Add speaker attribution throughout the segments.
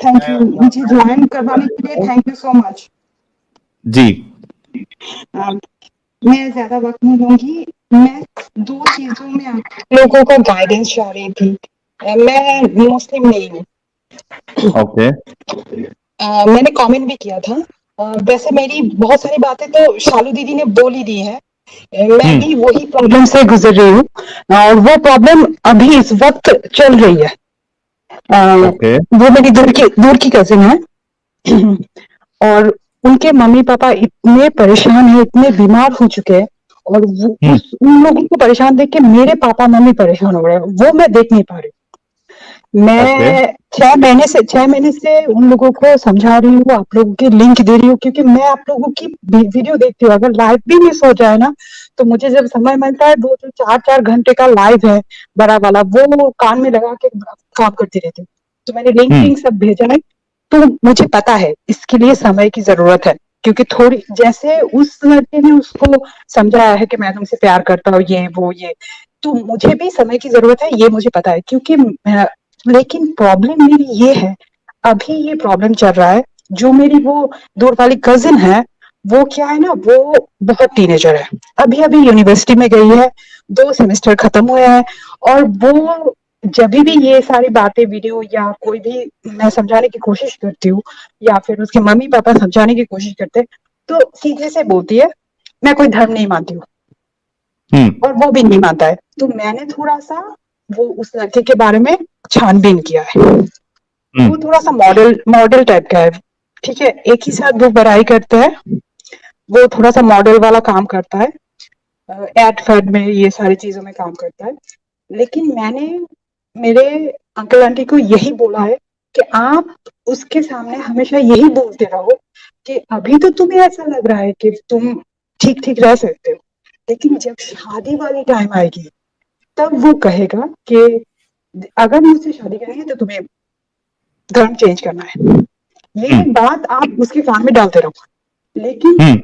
Speaker 1: Thank
Speaker 2: मैं
Speaker 1: you,
Speaker 2: अपना
Speaker 1: मुझे ज्वाइन करवाने के लिए थैंक यू सो मच।
Speaker 2: जी
Speaker 1: मैं ज्यादा वक्त नहीं लूंगी। मैं दो चीजों में आप लोगों को गाइडेंस चाह रही थी। मैं मुस्लिम नहीं हूँ।
Speaker 2: ओके
Speaker 1: मैंने कमेंट भी किया था। वैसे मेरी बहुत सारी बातें तो शालू दीदी ने बोल ही दी है। मैं भी वही प्रॉब्लम से गुजर रही हूँ और वो प्रॉब्लम अभी इस वक्त चल रही है।
Speaker 2: ओके
Speaker 1: वो मेरी दूर की कजिन है और उनके मम्मी पापा इतने परेशान है, इतने बीमार हो चुके हैं और उन लोगों को परेशान देख के मेरे पापा मम्मी परेशान हो रहे हैं। वो मैं देख नहीं पा रही।
Speaker 2: ओके
Speaker 1: मैं 6 महीने से उन लोगों को समझा रही हूँ, आप लोगों की लिंक दे रही हूँ, क्योंकि मैं आप लोगों की वीडियो देखती हूँ। अगर लाइव भी मिस हो जाए ना, तो मुझे जब समय मिलता है, 2 से 4 घंटे का लाइव है बड़ा वाला, वो कान में लगा के काम करती रहती हूँ। तो मैंने लिंक सब भेजा है। तो मुझे पता है इसके लिए समय की जरूरत है, क्योंकि थोड़ी जैसे उस लड़के ने उसको समझाया है कि मैं तुमसे प्यार करता हूँ, ये वो ये, तो मुझे भी समय की जरूरत है, ये मुझे पता है। क्योंकि लेकिन प्रॉब्लम मेरी ये है, अभी ये प्रॉब्लम चल रहा है। जो मेरी वो दूर वाली कजिन है, वो क्या है ना, वो बहुत टीनेजर है, अभी अभी यूनिवर्सिटी में गई है, 2 सेमेस्टर खत्म हुए हैं। और वो जब भी ये सारी बातें वीडियो या कोई भी मैं समझाने की कोशिश करती हूँ, या फिर उसके मम्मी पापा समझाने की कोशिश करते हैं, तो सीधे से बोलती है मैं कोई धर्म नहीं मानती हूँ, और वो भी नहीं मानता है। तो मैंने थोड़ा सा वो उस लड़के के बारे में छानबीन किया है। वो थोड़ा सा मॉडल मॉडल टाइप का है, ठीक है, एक ही साथ वो पढ़ाई करते हैं। वो थोड़ा सा मॉडल वाला काम करता है, एड फेड में ये सारी चीजों में काम करता है। लेकिन मैंने मेरे अंकल आंटी को यही बोला है कि आप उसके सामने हमेशा यही बोलते रहो कि अभी तो तुम्हें ऐसा लग रहा है कि तुम ठीक ठीक रह सकते हो, लेकिन जब शादी वाली टाइम आएगी, तब वो कहेगा कि अगर मुझसे शादी करनी है तो तुम्हें धर्म चेंज करना है। ये बात आप उसके कान में डालते रहो। लेकिन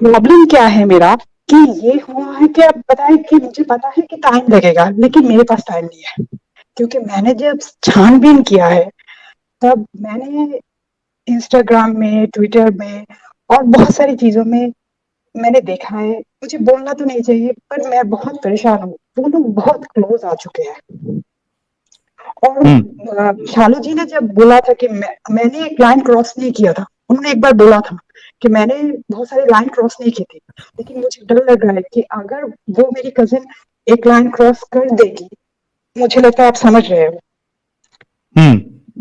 Speaker 1: प्रॉब्लम क्या है मेरा, कि ये हुआ है कि अब पता है कि मुझे पता है कि टाइम लगेगा, लेकिन मेरे पास टाइम नहीं है। क्योंकि मैंने जब छानबीन किया है, तब मैंने इंस्टाग्राम में, ट्विटर में और बहुत सारी चीजों में मैंने देखा है। मुझे बोलना तो नहीं चाहिए, पर मैं बहुत परेशान हूँ। वो लोग बहुत क्लोज आ चुके हैं। और शालू जी ने जब बोला था कि मैंने एक लाइन क्रॉस नहीं किया था, उन्होंने एक बार बोला था कि मैंने बहुत सारी लाइन क्रॉस नहीं की थी, लेकिन मुझे डर लग रहा है कि अगर वो मेरी कजिन एक लाइन क्रॉस कर देगी, मुझे लगता है आप समझ रहे हो।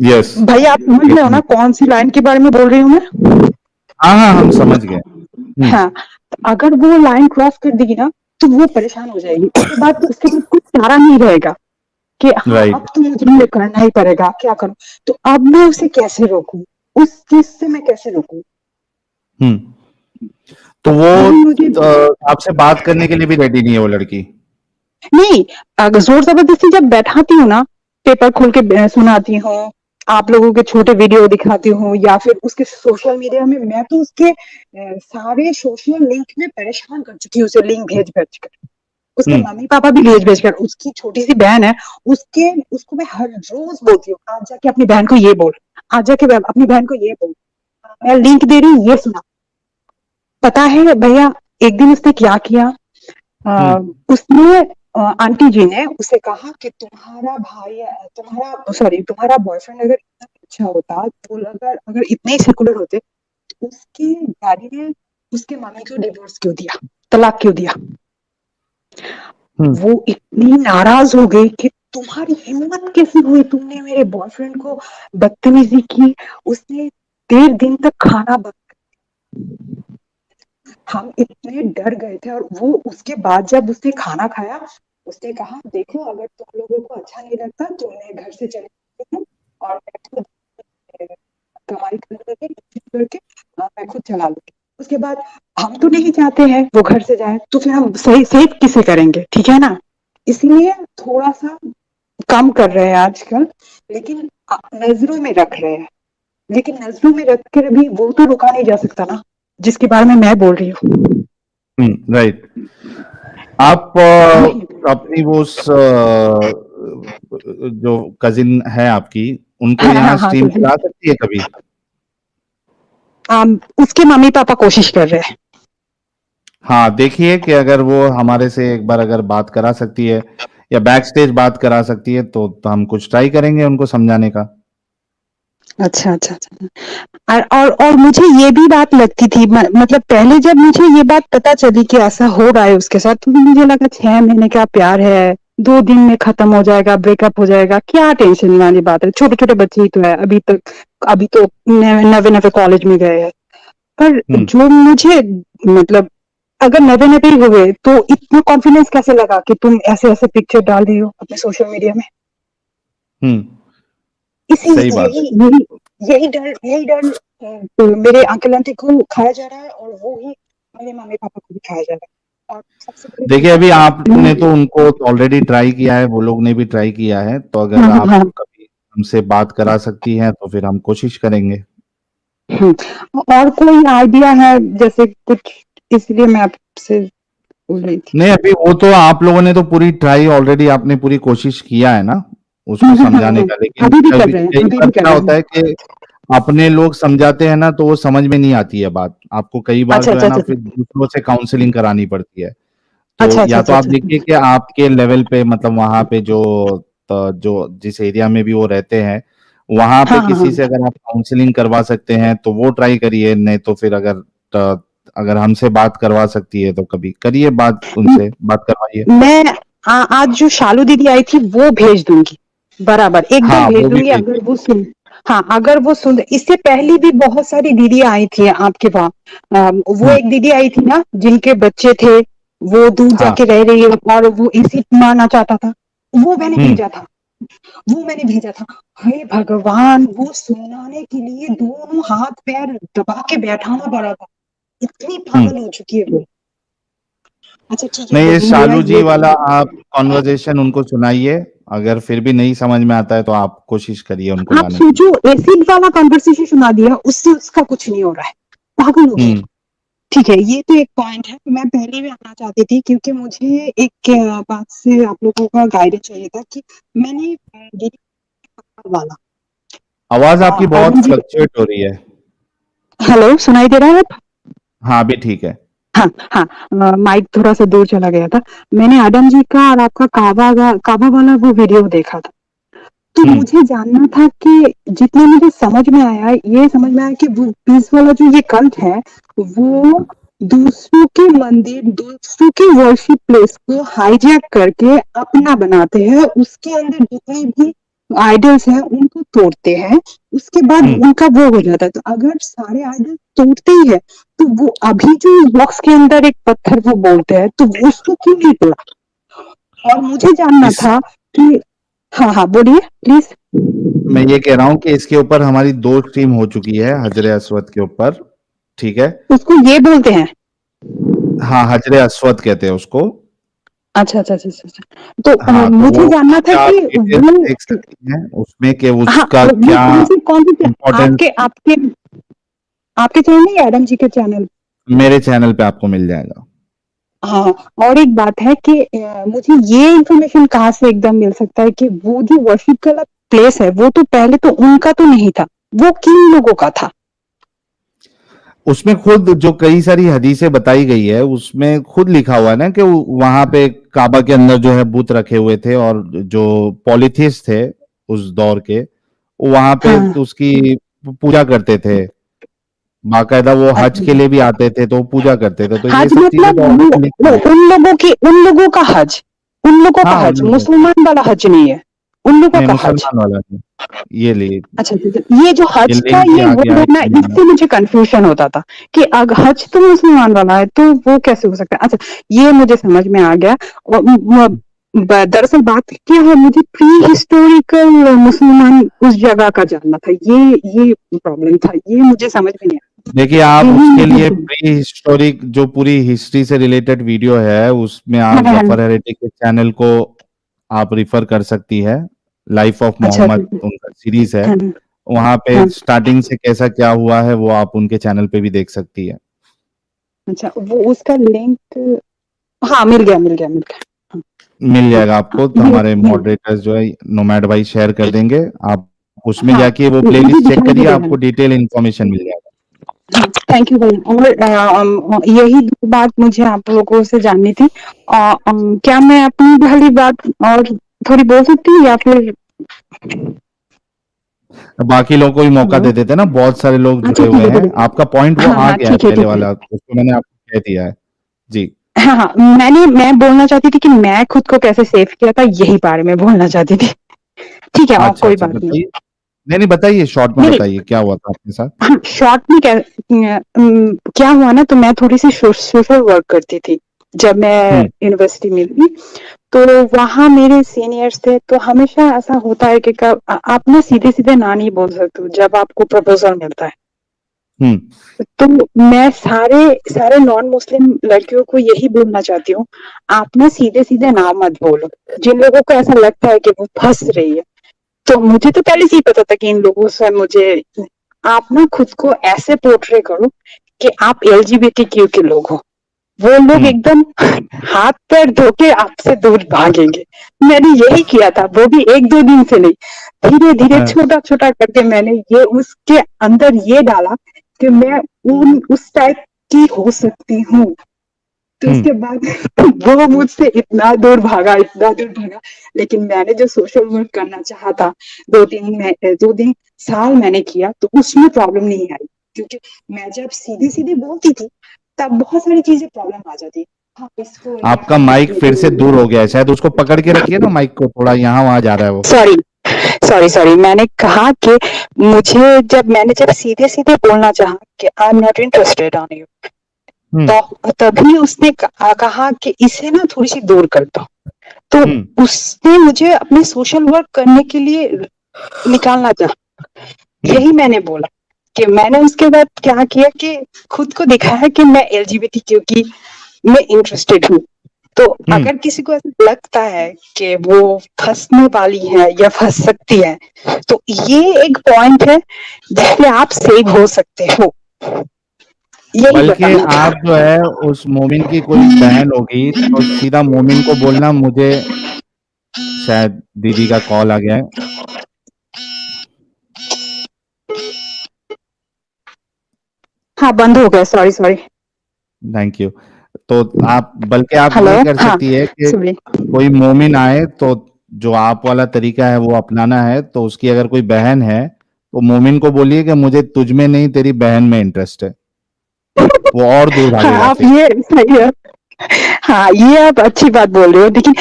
Speaker 2: यस
Speaker 1: भाई आप समझ रहे हो ना कौन सी लाइन के बारे में बोल रही हूँ मैं?
Speaker 2: हाँ हाँ हम समझ गए
Speaker 1: हाँ, तो अगर वो लाइन क्रॉस कर देगी ना, तो वो परेशान हो जाएगी। उसके बाद कुछ चारा नहीं रहेगा कि हाँ अब
Speaker 2: राइट
Speaker 1: तो मुझे करना ही पड़ेगा, क्या करूं। तो अब मैं उसे कैसे रोकूं, उस चीज से मैं कैसे रोकूं?
Speaker 2: तो
Speaker 1: अभी मुझे
Speaker 2: वो आपसे बात करने के लिए भी रेडी नहीं है वो लड़की?
Speaker 1: नहीं, अगर जोर जबरदस्ती जब बैठाती हूँ ना, पेपर खोल के सुनाती हूँ, आप लोगों के छोटे वीडियो दिखाती हूँ, या फिर उसके सोशल मीडिया में, मैं तो उसके सारे सोशल लिंक में परेशान कर चुकी हूँ उसे, लिंक भेज भेज कर। उसके मम्मी पापा भी भेज भेज कर, उसकी छोटी सी बहन है, उसको मैं हर रोज बोलती हूँ, आज जाके अपनी बहन को ये बोल, आज जाके अपनी बहन को ये बोल, मैं लिंक दे रही हूँ, ये सुना। पता है भैया, एक दिन उसने क्या किया, उसने आंटी जी ने उसे कहा कि तुम्हारा भाई, तुम्हारा बॉयफ्रेंड अगर इतना अच्छा होता, तो अगर अगर इतने ही सेकुलर होते, तो उसके डैडी ने उसके मम्मी को डिवोर्स क्यों दिया, तलाक क्यों दिया? वो इतनी नाराज हो गई कि तुम्हारी हिम्मत कैसे हुई, तुमने मेरे बॉयफ्रेंड को बदतमीजी की। उसने 1.5 दिन तक खाना बंद। हम इतने डर गए थे। और वो उसके बाद जब उसने खाना खाया, उसने कहा देखो अगर तुम लोगों को अच्छा नहीं लगता तो मैं घर से चले जाती हूँ, और मैं खुद कमाई करके मैं खुद चला लूंगी। उसके बाद हम तो नहीं चाहते हैं वो घर से जाए, तो फिर हम सही सही किसे करेंगे, ठीक है ना? इसलिए थोड़ा सा कम कर रहे हैं आजकल, लेकिन नजरों में रख रहे हैं। लेकिन नजरों में रख कर भी वो तो रुका नहीं जा सकता ना, जिसके बारे में मैं बोल रही हूँ।
Speaker 2: राइट आप
Speaker 1: वही
Speaker 2: अपनी वो जो कजिन है आपकी उनको
Speaker 1: हाँ
Speaker 2: यहाँ
Speaker 1: हाँ हाँ
Speaker 2: स्ट्रीम
Speaker 1: जी।
Speaker 2: करा सकती है कभी?
Speaker 1: उसके मम्मी पापा कोशिश कर रहे हैं।
Speaker 2: हाँ, देखिए कि अगर वो हमारे से एक बार अगर बात करा सकती है या बैक स्टेज बात करा सकती है तो हम कुछ ट्राई करेंगे उनको समझाने का।
Speaker 1: अच्छा अच्छा अच्छा। और मुझे ये भी बात लगती थी, मतलब पहले जब मुझे ये बात पता चली कि ऐसा हो रहा है उसके साथ, तो मुझे लगा 6 महीने का प्यार है, 2 दिन में खत्म हो जाएगा, ब्रेकअप हो जाएगा, क्या टेंशन वाली बात है, छोटे छोटे बच्चे ही तो है अभी तो नवे नवे कॉलेज में गए हैं। पर
Speaker 2: हुँ,
Speaker 1: जो मुझे, मतलब अगर नवे नवे ही हुए तो इतना कॉन्फिडेंस कैसे लगा कि तुम ऐसे ऐसे पिक्चर डाल रही हो अपने सोशल मीडिया में?
Speaker 2: हुँ,
Speaker 1: इसी
Speaker 2: सही बात है।
Speaker 1: यही डर मेरे अंकल आंटी को खाया जा रहा है, और वो ही मेरे मम्मी पापा को भी खाया जा रहा है। और सबसे बड़ी
Speaker 2: देखिए,
Speaker 1: बात
Speaker 2: अभी
Speaker 1: है
Speaker 2: आपने तो उनको ऑलरेडी ट्राई किया है, वो लोग ने भी ट्राई किया है, तो अगर
Speaker 1: हाँ हाँ
Speaker 2: आप
Speaker 1: हाँ
Speaker 2: कभी हमसे बात करा सकती हैं, तो फिर हम कोशिश करेंगे।
Speaker 1: और कोई आइडिया है जैसे कुछ, इसलिए मैं आपसे बोल रही थी।
Speaker 2: नहीं, अभी वो तो आप लोगों ने तो पूरी ट्राई ऑलरेडी आपने पूरी कोशिश किया है ना, उसको समझाने का, लेकिन
Speaker 1: अभी भी कर
Speaker 2: कभी
Speaker 1: रहे हैं,
Speaker 2: कई
Speaker 1: अभी
Speaker 2: बार
Speaker 1: भी कर
Speaker 2: क्या
Speaker 1: रहे
Speaker 2: होता
Speaker 1: हैं।
Speaker 2: है कि अपने लोग समझाते हैं ना, तो वो समझ में नहीं आती है बात। आपको कई बार
Speaker 1: अच्छा
Speaker 2: जो है
Speaker 1: अच्छा
Speaker 2: ना,
Speaker 1: अच्छा
Speaker 2: फिर दूसरों से काउंसलिंग करानी पड़ती है। तो
Speaker 1: अच्छा अच्छा
Speaker 2: या तो
Speaker 1: अच्छा
Speaker 2: आप
Speaker 1: अच्छा
Speaker 2: देखिए कि आपके लेवल पे मतलब वहाँ पे जो जिस एरिया में भी वो रहते हैं, वहाँ पे
Speaker 1: हाँ हाँ
Speaker 2: किसी
Speaker 1: हाँ।
Speaker 2: से अगर आप काउंसलिंग करवा सकते हैं, तो वो ट्राई करिए, नहीं तो फिर अगर हमसे बात करवा सकती है, तो कभी करिए बात उनसे, बात करवाइए।
Speaker 1: मैं आज जो शालू दीदी आई थी वो भेज दूंगी, बराबर एकदम
Speaker 2: हाँ,
Speaker 1: भेज
Speaker 2: वो भी
Speaker 1: दूंगी,
Speaker 2: भेजिए।
Speaker 1: अगर वो सुन। हाँ, अगर वो सुन, इससे पहले भी बहुत सारी दीदी आई थी आपके वहाँ। वो
Speaker 2: हुँ,
Speaker 1: एक दीदी आई थी ना जिनके बच्चे थे, वो दूर
Speaker 2: हाँ,
Speaker 1: जाके रह रही है और वो इसी मारना चाहता था, वो मैंने
Speaker 2: हुँ,
Speaker 1: भेजा था। वो मैंने भेजा था। हे भगवान, वो सुनाने के लिए दोनों हाथ पैर दबा के बैठाना पड़ा था, इतनी
Speaker 2: हुँ।
Speaker 1: पागल हो चुकी है वो। अच्छा ठीक है,
Speaker 2: नहीं,
Speaker 1: हो
Speaker 2: ये
Speaker 1: गया
Speaker 2: शालू जी
Speaker 1: ये।
Speaker 2: वाला आप कन्वर्सेशन उनको सुनाइए, अगर फिर भी नहीं समझ में आता है, तो आप कोशिश करिए उनको
Speaker 1: आप
Speaker 2: लाने की।
Speaker 1: सोचो, एसिड वाला कन्वर्सेशन सुना दिया, उससे उसका कुछ नहीं हो रहा है, पागल हो गई।
Speaker 2: हुँ,
Speaker 1: ठीक है, ये तो एक पॉइंट है, मैं पहले भी आना चाहती थी क्योंकि मुझे एक बात से आप लोगों का गाइडेंस चाहिए था कि मैंने दीदी वाला
Speaker 2: आवाज़ आपकी बहुत
Speaker 1: एडम जी।
Speaker 2: फ्लक्चुएट हो रही है।
Speaker 1: हेलो, सुनाई दे रहा है अब?
Speaker 2: हाँ, अभी ठीक है।
Speaker 1: हाँ हाँ, माइक थोड़ा सा दूर चला गया था। मैंने एडम जी का और आपका काबा वाला वो वीडियो देखा था। तो
Speaker 2: हुँ,
Speaker 1: मुझे जानना था कि जितना मुझे समझ में आया, ये समझ में आया कि वो पीस वाला जो ये कल्ट है, वो दूसरों के मंदिर, दूसरों के वर्शिप प्लेस को हाईजैक करके अपना बनाते हैं, उसके अंदर जितने भी आइडल्स हैं उनको तोड़ते हैं, उसके बाद
Speaker 2: हुँ।
Speaker 1: उनका वो हो जाता है। तो अगर सारे आइडल तोड़ते ही है, तो वो अभी जो बॉक्स के अंदर एक पत्थर वो बोलते हैं, तो वो उसको क्यों नहीं तोड़ा? और मुझे जानना
Speaker 2: इस
Speaker 1: था कि, हाँ हाँ बोलिए प्लीज।
Speaker 2: मैं ये कह रहा हूँ कि इसके ऊपर हमारी 2 टीम हो चुकी है, हजरे अस्वद के ऊपर, ठीक है?
Speaker 1: उसको ये बोलते हैं?
Speaker 2: हाँ, हजरे अस्वद कहते हैं उसको।
Speaker 1: अच्छा अच्छा अच्छा अच्छा अच्छा। तो
Speaker 2: हाँ, तो
Speaker 1: मुझे
Speaker 2: वो
Speaker 1: जानना था
Speaker 2: उसपे आप
Speaker 1: कि
Speaker 2: डिटेल्स
Speaker 1: वो,
Speaker 2: देख सकती हैं उसमें कि
Speaker 1: हाँ,
Speaker 2: उसका
Speaker 1: वो
Speaker 2: क्या
Speaker 1: कौन सी
Speaker 2: इम्पोर्टेंस
Speaker 1: आपके आपके आपके चैनल या एडम जी के चैनल?
Speaker 2: मेरे चैनल पे आपको मिल जाएगा।
Speaker 1: हाँ, और एक बात है कि मुझे ये इंफॉर्मेशन कहाँ से एकदम मिल सकता है कि वो जो वर्शिप का प्लेस है, वो तो पहले तो उनका तो नहीं था, वो किन लोगों का था?
Speaker 2: उसमें खुद जो कई सारी हदीसें बताई गई है, उसमें खुद लिखा हुआ है ना कि वहां पे काबा के अंदर जो है बुत रखे हुए थे, और जो पॉलिथिस्ट थे उस दौर के, वो वहां पे
Speaker 1: हाँ,
Speaker 2: उसकी पूजा करते थे। बाकायदा वो हज के लिए भी आते थे, तो वो पूजा करते थे, तो ये
Speaker 1: हज
Speaker 2: सब चीजें
Speaker 1: मतलब
Speaker 2: तो ऑलरेडी लिखी
Speaker 1: वो
Speaker 2: हुई है।
Speaker 1: उन लोगों का हज, उन लोगों का
Speaker 2: हाँ, उन
Speaker 1: हज,
Speaker 2: लोगों का
Speaker 1: मुसलमान वाला हज नहीं है, उन लोगों
Speaker 2: नहीं,
Speaker 1: का हज।
Speaker 2: मुसलमान वाला नहीं। ये लिए
Speaker 1: अच्छा अच्छा अच्छा। ये जो
Speaker 2: ये
Speaker 1: हज का
Speaker 2: लिंक भी
Speaker 1: ये
Speaker 2: आ
Speaker 1: वर्ड
Speaker 2: गया
Speaker 1: है
Speaker 2: है
Speaker 1: ना,
Speaker 2: कि हाँ।
Speaker 1: इससे मुझे कंफ्यूजन होता था कि अगर हज तो मुसलमान वाला है तो वो कैसे हो सकता है। अच्छा, ये मुझे समझ में आ गया। और दरअसल बात क्या है, मुझे प्री हिस्टोरिकल मुसलमान उस जगह का जानना था, ये प्रॉब्लम था, ये मुझे समझ में नहीं
Speaker 2: देखिए,
Speaker 1: आया,
Speaker 2: आप
Speaker 1: यही
Speaker 2: उसके लिए
Speaker 1: मुझे।
Speaker 2: प्री हिस्टोरिक जो पूरी हिस्ट्री से रिलेटेड वीडियो है, उसमें
Speaker 1: हाँ
Speaker 2: आप
Speaker 1: हाँ हाँ।
Speaker 2: जफर हेरेटिक के चैनल को आप रिफर कर सकती है। लाइफ ऑफ
Speaker 1: अच्छा
Speaker 2: मोहम्मद
Speaker 1: अच्छा,
Speaker 2: उनका सीरीज है,
Speaker 1: हाँ
Speaker 2: वहां पे
Speaker 1: हाँ।
Speaker 2: स्टार्टिंग से कैसा क्या हुआ है वो आप उनके चैनल पे भी देख सकती है।
Speaker 1: अच्छा, वो उसका लिंक, हाँ मिल गया मिल गया मिल गया। हाँ
Speaker 2: मिल
Speaker 1: हाँ
Speaker 2: जाएगा
Speaker 1: हाँ,
Speaker 2: आपको, तो हमारे
Speaker 1: ये
Speaker 2: मॉडरेटर्स जो है नोमैड भाई शेयर कर देंगे, आप उसमें
Speaker 1: हाँ,
Speaker 2: जाके वो
Speaker 1: मुझे
Speaker 2: प्लेलिस्ट चेक
Speaker 1: दिखाई भी
Speaker 2: करिए,
Speaker 1: देगा।
Speaker 2: आपको डिटेल इन्फॉर्मेशन मिल जाएगा।
Speaker 1: थैंक यू भैया। और यही दो बात मुझे आप लोगों से जाननी थी। क्या मैं अपनी वाली बात और थोड़ी बोल सकती हूँ या फिर?
Speaker 2: बाकी लोगों को भी मौका
Speaker 1: हेलो।
Speaker 2: दे देते हैं ना, बहुत सारे लोग
Speaker 1: अच्छा
Speaker 2: जुड़े
Speaker 1: ठीक
Speaker 2: हुए
Speaker 1: है,
Speaker 2: हैं।
Speaker 1: बोलिए।
Speaker 2: आपका पॉइंट वो
Speaker 1: हाँ
Speaker 2: आ
Speaker 1: हाँ,
Speaker 2: गया है
Speaker 1: ठीक है
Speaker 2: पहले
Speaker 1: ठीक है।
Speaker 2: वाला, उसको मैंने आपको कह दिया है। जी।
Speaker 1: हाँ हाँ, मैं बोलना चाहती थी कि मैं खुद को कैसे सेव किया था, यही बारे में बोलना चाहती थी। ठीक है, और
Speaker 2: अच्छा
Speaker 1: कोई
Speaker 2: अच्छा,
Speaker 1: बात नहीं।
Speaker 2: बताइए। नहीं नहीं, बताइए, शॉर्ट में
Speaker 1: नहीं,
Speaker 2: बताइए क्या हुआ था आपके साथ।
Speaker 1: हाँ, शॉर्ट में क्या हुआ ना, तो मैं थोड़ी सी सोशल वर्क करती थी जब मैं
Speaker 2: हम्म
Speaker 1: यूनिवर्सिटी में थी। तो वहां मेरे सीनियर्स थे, तो हमेशा ऐसा होता है कि आप ना सीधे सीधे ना नहीं बोल सकते हो जब आपको प्रपोजल मिलता है।
Speaker 2: हम्म
Speaker 1: तो मैं सारे सारे नॉन मुस्लिम लड़कियों को यही बोलना चाहती हूँ, आप ना सीधे सीधे ना मत बोलो। जिन लोगों को ऐसा लगता है कि वो फंस रही है, तो मुझे तो पहले से ही पता था कि इन लोगों से मुझे, आप ना खुद को ऐसे पोर्ट्रे करो कि आप एलजीबीटीक्यू के लोग हो। वो लोग
Speaker 2: हम्म
Speaker 1: एकदम हाथ पैर धो के आपसे दूर भागेंगे। मैंने यही किया था, वो भी एक दो दिन से नहीं, धीरे धीरे
Speaker 2: हाँ,
Speaker 1: छोटा छोटा करके मैंने ये उसके अंदर ये डाला कि मैं उस टाइप की हो सकती हूँ। तो
Speaker 2: हम्म
Speaker 1: उसके बाद वो मुझसे इतना दूर भागा। लेकिन मैंने जो सोशल वर्क करना चाहा था, 2 साल मैंने किया, तो उसमें प्रॉब्लम नहीं आई। क्योंकि मैं जब सीधे सीधे बोलती थी, तब बहुत सारी चीजें प्रॉब्लम आ जाती। हाँ, इसको
Speaker 2: आपका
Speaker 1: यहाँ
Speaker 2: माइक
Speaker 1: इसमें
Speaker 2: फिर से दूर हो गया है, शायद उसको पकड़ के रखिए ना, माइक को थोड़ा, यहाँ वहां जा रहा है वो।
Speaker 1: सॉरी सॉरी सॉरी, मैंने कहा कि मैंने जब सीधे सीधे बोलना चाहा कि I am not interested on you,
Speaker 2: hmm
Speaker 1: तो तभी उसने कहा कि इसे ना थोड़ी सी दूर कर दो। तो
Speaker 2: हम्म
Speaker 1: उसने मुझे अपने सोशल वर्क करने के लिए निकालना चाहा।
Speaker 2: हम्म
Speaker 1: यही मैंने बोला कि मैंने उसके बाद क्या किया कि खुद को दिखाया कि मैं एलजीबीटी की मैं इंटरेस्टेड हूँ। तो
Speaker 2: हम्म
Speaker 1: अगर किसी को ऐसा लगता है कि वो फंसने वाली है या फंस सकती है, तो ये एक पॉइंट है जिससे आप सेव हो सकते हो। यही
Speaker 2: बल्कि
Speaker 1: बताना था।
Speaker 2: आप जो है, उस मोमिन की कोई बहन होगी तो सीधा मोमिन को बोलना, मुझे शायद दीदी का कॉल आ गया है।
Speaker 1: हाँ, बंद हो गया, सॉरी सॉरी।
Speaker 2: Thank you. तो आप, बल्कि आप
Speaker 1: हेलो।
Speaker 2: ये कर
Speaker 1: हाँ,
Speaker 2: सकती है कि
Speaker 1: सॉरी।
Speaker 2: कोई मोमिन आए तो जो आप वाला तरीका है वो अपनाना है, तो उसकी अगर कोई बहन है तो मोमिन को बोलिए कि मुझे तुझ में नहीं तेरी बहन में इंटरेस्ट है। वो और दूर
Speaker 1: हाँ,
Speaker 2: भागेगा
Speaker 1: आप
Speaker 2: फिर।
Speaker 1: ये सही है। हाँ, ये आप अच्छी बात बोल रहे हो, लेकिन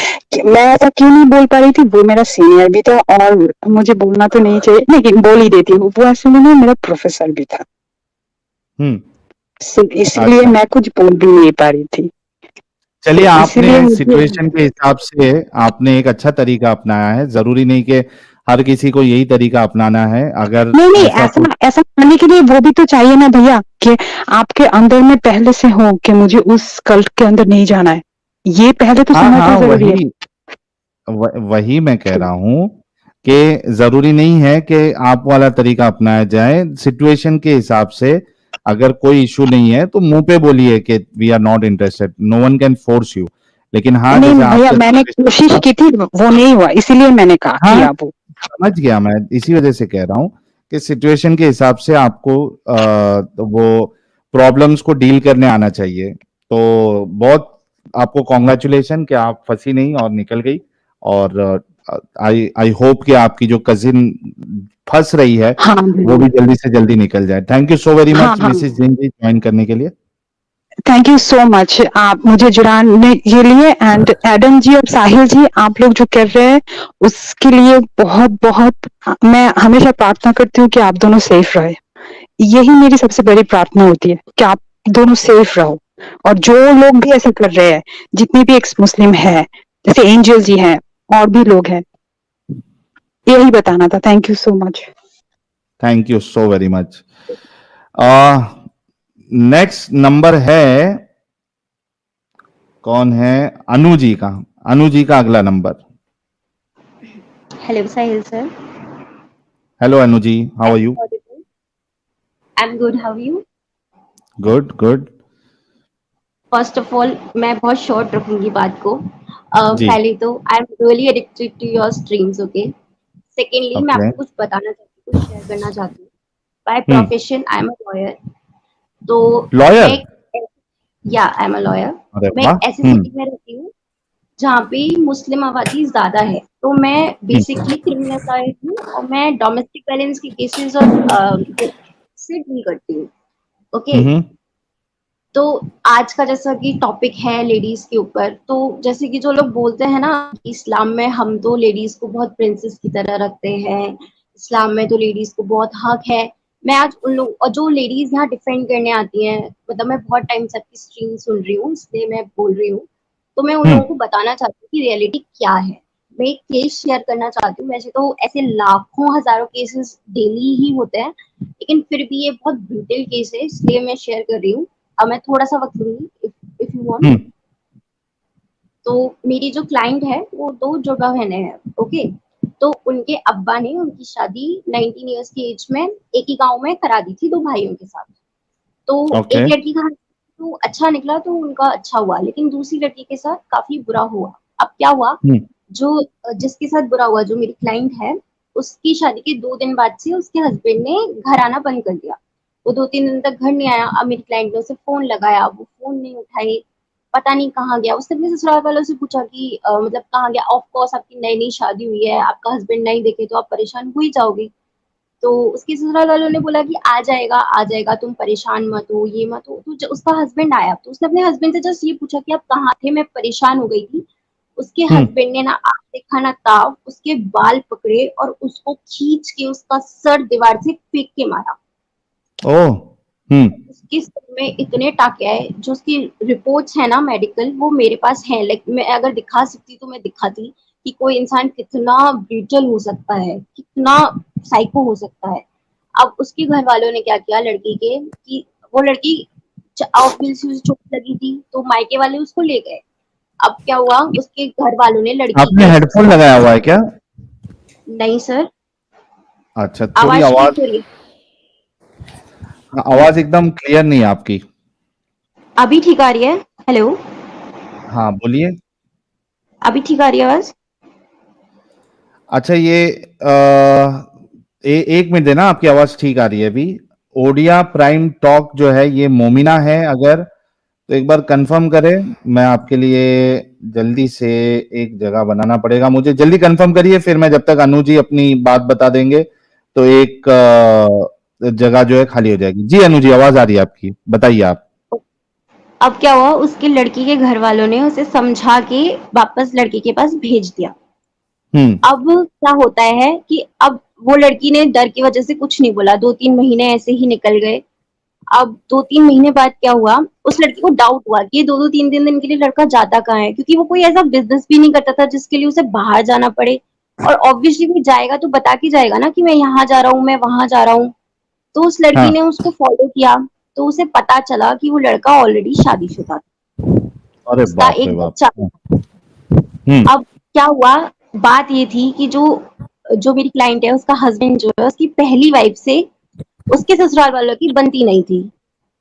Speaker 1: मैं ऐसा क्यों नहीं बोल पा रही थी, वो मेरा सीनियर भी था और मुझे बोलना तो नहीं चाहिए, लेकिन बोल ही देती हूँ, वो असल में मेरा प्रोफेसर भी था।
Speaker 2: हम्म
Speaker 1: इसलिए
Speaker 2: अच्छा,
Speaker 1: मैं कुछ बोल भी नहीं पा रही थी।
Speaker 2: चलिए,
Speaker 1: तो
Speaker 2: आपने
Speaker 1: इसीलिए मुझे,
Speaker 2: सिचुएशन के हिसाब से आपने एक अच्छा तरीका अपनाया है। जरूरी नहीं कि हर किसी को यही तरीका अपनाना है। अगर
Speaker 1: नहीं नहीं,
Speaker 2: ऐसा
Speaker 1: ऐसा
Speaker 2: कुछ,
Speaker 1: ऐसा करने के लिए वो भी तो चाहिए ना भैया, कि आपके अंदर में पहले से हो कि मुझे उस कल्ट के अंदर नहीं जाना है। ये पहले तो
Speaker 2: हाँ
Speaker 1: समझना
Speaker 2: हाँ,
Speaker 1: जरूरी है।
Speaker 2: वही मैं कह रहा हूँ कि जरूरी नहीं है कि आप वाला तरीका अपनाया जाए। सिचुएशन के हिसाब से अगर कोई इशू नहीं है तो मुंह पे बोलिए कि we are not interested, no one can force you. लेकिन हाँ,
Speaker 1: नहीं
Speaker 2: जैसे
Speaker 1: भैया,
Speaker 2: आपका
Speaker 1: मैंने
Speaker 2: सिचुएशन,
Speaker 1: कोशिश की थी, वो नहीं हुआ, इसीलिए मैंने कहा
Speaker 2: हाँ
Speaker 1: किया वो।
Speaker 2: समझ गया, मैं इसी वजह से कह रहा हूँ कि सिचुएशन के हिसाब से आपको वो प्रॉब्लम्स को डील करने आना चाहिए। तो बहुत आपको कॉन्ग्रेचुलेशन कि आप फंसी नहीं और निकल गई। और आई आई होप कि आपकी जो कजिन फंस रही है
Speaker 1: हाँ
Speaker 2: वो
Speaker 1: भैया।
Speaker 2: भी जल्दी से जल्दी निकल जाए। थैंक यू सो वेरी
Speaker 1: हाँ
Speaker 2: मच
Speaker 1: हाँ,
Speaker 2: मिसेस जिन जी, ज्वाइन करने के लिए।
Speaker 1: थैंक यू सो मच, आप मुझे जुड़ाने के लिए। एंड एडम जी और साहिल जी, आप लोग जो कर रहे हैं उसके लिए बहुत बहुत मैं हमेशा प्रार्थना करती हूँ कि आप दोनों सेफ रहे। यही मेरी सबसे बड़ी प्रार्थना होती है कि आप दोनों सेफ रहो। और जो लोग भी ऐसा कर रहे हैं, जितने भी एक्स मुस्लिम है, जैसे एंजल जी हैं और भी लोग हैं, यही बताना था। Thank you so much.
Speaker 2: Thank you so very much. Next number है, कौन है? अनु जी का। अनु जी का अगला नंबर।
Speaker 3: Hello, Sahil sir.
Speaker 2: Hello Anu ji, how
Speaker 3: Am
Speaker 2: are
Speaker 3: I
Speaker 2: you?
Speaker 3: audible? I'm good. How are you?
Speaker 2: Good good.
Speaker 3: First of all, मैं बहुत short रखूंगी बात को.
Speaker 2: जी।
Speaker 3: पहले तो I'm really addicted to your streams, okay? Secondly, मैं
Speaker 2: ओके।
Speaker 3: आपको कुछ बताना चाहती कुछ शेयर करना चाहती हूँ। By
Speaker 2: hmm.
Speaker 3: Profession I am a lawyer. तो
Speaker 2: लॉयर?
Speaker 3: मैं या आई एम अ लॉयर।
Speaker 2: अरे
Speaker 3: मैं
Speaker 2: वाह।
Speaker 3: एक ऐसी सिटी में रहती हूँ जहाँ पे मुस्लिम आबादी ज्यादा है, तो मैं बेसिकली क्रिमिनल लॉयर हूँ और मैं डोमेस्टिक वायलेंस के केसेस और से डील करती हूँ। ओके।
Speaker 2: हम्म।
Speaker 3: तो आज का जैसा कि टॉपिक है लेडीज के ऊपर, तो जैसे कि जो लोग बोलते हैं ना कि इस्लाम में हम तो लेडीज को बहुत प्रिंसेस की तरह रखते हैं, इस्लाम में तो लेडीज को बहुत हक है। मैं आज उन लोग और जो लेडीज यहाँ डिफेंड करने आती हैं, मतलब मैं बहुत टाइम से आपकी स्ट्रीम सुन रही हूँ इसलिए मैं बोल रही हूँ, तो मैं उन
Speaker 2: हम्म।
Speaker 3: लोगों को बताना चाहती हूँ कि रियलिटी क्या है। मैं एक केस शेयर करना चाहती हूँ। वैसे तो ऐसे लाखों हजारों केसेस डेली ही होते हैं, लेकिन फिर भी ये बहुत ब्रूटल केस है इसलिए मैं शेयर कर रही हूँ। अब मैं थोड़ा सा वक्त लूंगी इफ यू वांट।
Speaker 2: हम्म।
Speaker 3: तो मेरी जो क्लाइंट है वो दो जुड़वा बहनें हैं। ओके। तो उनके अब्बा ने उनकी शादी 19 इयर्स की एज में एक ही गांव में करा दी थी दो भाइयों के साथ। तो
Speaker 2: ओके।
Speaker 3: एक लड़की का तो अच्छा निकला तो उनका अच्छा हुआ, लेकिन दूसरी लड़की के साथ काफी बुरा हुआ। अब क्या हुआ,
Speaker 2: हम्म।
Speaker 3: जो जिसके साथ बुरा हुआ, जो मेरी क्लाइंट है, उसकी शादी के 2 दिन बाद से उसके हस्बैंड ने घर आना बंद कर दिया। वो 2-3 दिन तक घर नहीं आया। अब मेरी क्लाइंट ने उसे फोन लगाया, वो फोन नहीं उठाई, पता नहीं कहाँ गया। उसने अपने ससुराल वालों से पूछा कि मतलब कहाँ गया। ऑफ कोर्स आपकी नई नई शादी हुई है, आपका हस्बैंड नहीं देखे तो आप परेशान हो ही जाओगे। तो उसके ससुराल वालों ने बोला कि आ जाएगा, तुम परेशान मत हो, ये मत हो। तो उसका हस्बैंड आया तो उसने अपने हस्बैंड से जस्ट ये पूछा कि आप कहाँ थे, मैं परेशान हो गई थी। उसके
Speaker 2: हम्म।
Speaker 3: हस्बैंड ने ना आग देखा ना ताव, उसके बाल पकड़े और उसको खींच के उसका सर दीवार से फेंक के मारा।
Speaker 2: ओह। हम्म।
Speaker 3: उसके सर में इतने टाके आए, जो उसकी रिपोर्ट्स है ना मेडिकल, वो मेरे पास है। लाइक मैं अगर दिखा सकती तो मैं दिखाती कि कोई इंसान कितना ब्रूटल हो सकता है, कितना साइको हो सकता है। अब उसके घर वालों ने क्या किया लड़की के, कि वो लड़की ऑब्वियसली उसे चोट लगी थी तो मायके वाले उसको ले गए। अब क्या हुआ, उसके घर वालों ने लड़की
Speaker 2: आपने
Speaker 3: के
Speaker 2: हेडफोन लगाया हुआ है क्या?
Speaker 3: नहीं सर,
Speaker 2: अच्छा, थोड़ी
Speaker 3: आवाज ठीक
Speaker 2: आवाज,
Speaker 3: हो रही है।
Speaker 2: आवाज एकदम क्लियर नहीं है आपकी।
Speaker 3: अभी ठीक आ रही है? हेलो,
Speaker 2: हाँ, बोलिए।
Speaker 3: अभी ठीक आ रही है आवाज?
Speaker 2: अच्छा, ये एक मिनट देना, आपकी आवाज ठीक आ रही है अभी। ओडिया प्राइम टॉक जो है ये मोमिना है, अगर तो एक बार कंफर्म करें। मैं आपके लिए जल्दी से एक जगह बनाना पड़ेगा मुझे, जल्दी कंफर्म करिए, फिर मैं जब तक अनु जी अपनी बात बता देंगे तो एक जगह जो है खाली हो जाएगी। जी अनु जी, आवाज आ रही है आपकी, बताइए आप।
Speaker 3: अब क्या हुआ, उसके लड़की के घर वालों ने उसे समझा के वापस लड़की के पास भेज दिया।
Speaker 2: हम्म।
Speaker 3: अब क्या होता है कि अब वो लड़की ने डर की वजह से कुछ नहीं बोला, 2-3 महीने ऐसे ही निकल गए। अब 2-3 महीने बाद क्या हुआ, उस लड़की को डाउट हुआ कि ये 2-2 3 दिन के लिए लड़का जाता कहाँ है, क्योंकि वो कोई ऐसा बिजनेस भी नहीं करता था जिसके लिए उसे बाहर जाना पड़े। और ऑब्वियसली कोई जाएगा तो बता के जाएगा ना कि मैं यहाँ जा रहा हूँ, मैं वहां जा रहा हूँ। तो उस लड़की
Speaker 2: हाँ।
Speaker 3: ने उसको फॉलो किया, तो उसे पता चला कि वो लड़का ऑलरेडी शादीशुदा था,
Speaker 2: अरे
Speaker 3: उसका
Speaker 2: बाप रे
Speaker 3: एक
Speaker 2: बाप।
Speaker 3: बच्चा।
Speaker 2: हम्म।
Speaker 3: अब क्या हुआ, बात ये थी कि जो जो मेरी क्लाइंट है उसका हस्बैंड जो है, उसकी पहली वाइफ से उसके ससुराल वालों की बनती नहीं थी।